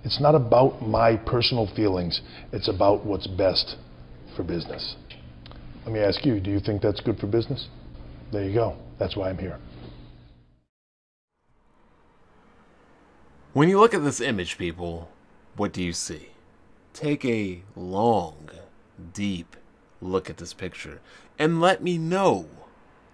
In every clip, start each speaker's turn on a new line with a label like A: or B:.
A: It's not about my personal feelings. It's about what's best for business. Let me ask you, do you think that's good for business? There you go. That's why I'm here.
B: When you look at this image, people, what do you see? Take a long, deep look at this picture and let me know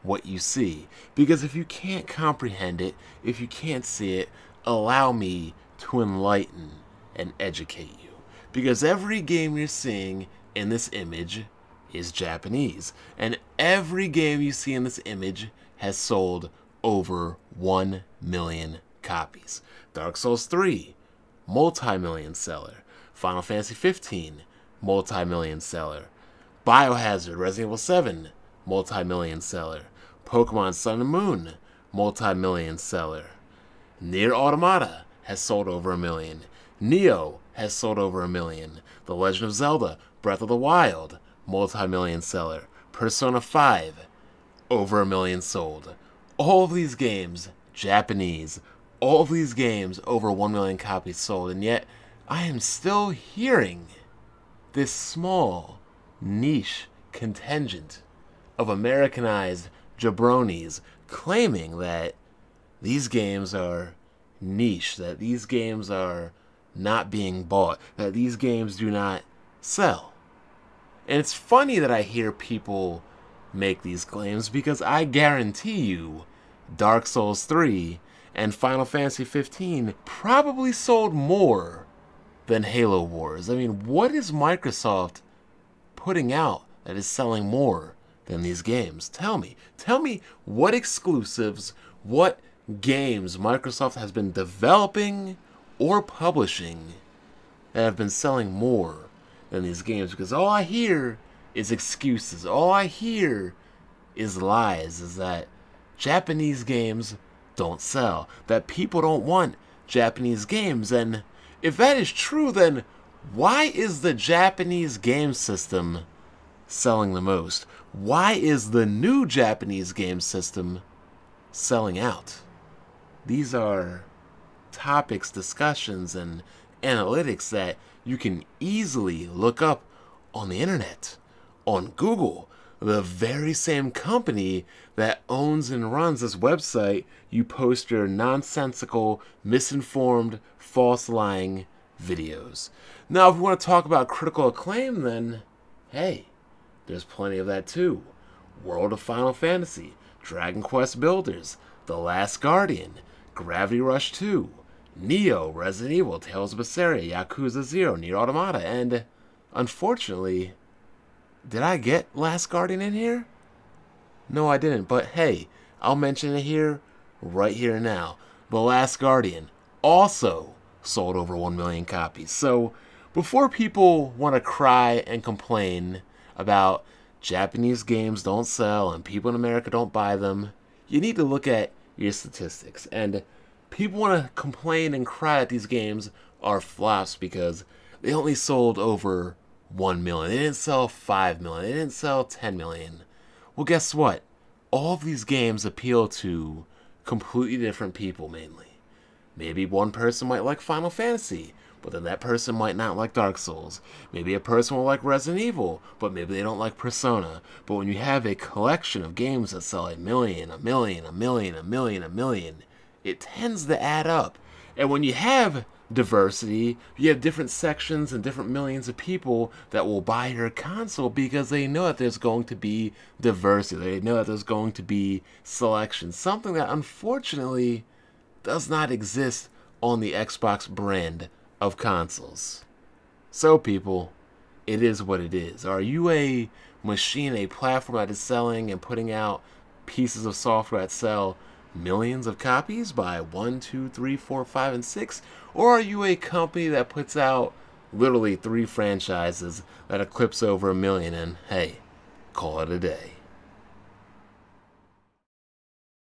B: what you see. Because if you can't comprehend it, if you can't see it, allow me to enlighten and educate you. Because every game you're seeing in this image is Japanese. And every game you see in this image has sold over 1 million copies. Dark Souls 3, multi-million seller. Final Fantasy 15, multi-million seller. Biohazard, Resident Evil 7, multi-million seller. Pokemon Sun and Moon, multi-million seller. Nier Automata has sold over 1 million. Nioh has sold over 1 million. The Legend of Zelda, Breath of the Wild, multi-million seller. Persona 5, over 1 million sold. All of these games, Japanese. All of these games, over 1 million copies sold. And yet, I am still hearing this small, niche contingent of Americanized jabronis claiming that these games are niche, that these games are not being bought, that these games do not sell. And it's funny that I hear people make these claims because I guarantee you Dark Souls 3 and Final Fantasy 15 probably sold more than Halo Wars. I mean, what is Microsoft putting out that is selling more than these games? Tell me. Tell me what exclusives, what games Microsoft has been developing or publishing that have been selling more than these games. Because all I hear is excuses. All I hear is lies. Is that Japanese games don't sell. That people don't want Japanese games. And if that is true, then why is the Japanese game system selling the most? Why is the new Japanese game system selling out? These are topics, discussions, and analytics that you can easily look up on the internet, on Google. The very same company that owns and runs this website you post your nonsensical, misinformed, false lying videos. Now, if we want to talk about critical acclaim, then hey, there's plenty of that too. World of Final Fantasy, Dragon Quest Builders, The Last Guardian, Gravity Rush 2, Nioh, Resident Evil, Tales of Berseria, Yakuza 0, Nier Automata, and unfortunately, did I get Last Guardian in here? No, I didn't, but hey, I'll mention it here, right here and now. The Last Guardian also sold over 1 million copies. So, before people want to cry and complain about Japanese games don't sell and people in America don't buy them, you need to look at your statistics. And people want to complain and cry that these games are flops because they only sold over 1 million. They didn't sell 5 million. They didn't sell 10 million. Well, guess what? All of these games appeal to completely different people mainly. Maybe one person might like Final Fantasy, but then that person might not like Dark Souls. Maybe a person will like Resident Evil, but maybe they don't like Persona. But when you have a collection of games that sell 1 million, 1 million, 1 million, 1 million, 1 million, it tends to add up. And when you have diversity, you have different sections and different millions of people that will buy your console because they know that there's going to be diversity. They know that there's going to be selection. Something that unfortunately does not exist on the Xbox brand of consoles. So people, it is what it is. Are you a machine, a platform that is selling and putting out pieces of software that sell millions of copies by 1, 2, 3, 4, 5, and 6? Or are you a company that puts out literally 3 franchises that eclipse over 1 million and hey, call it a day?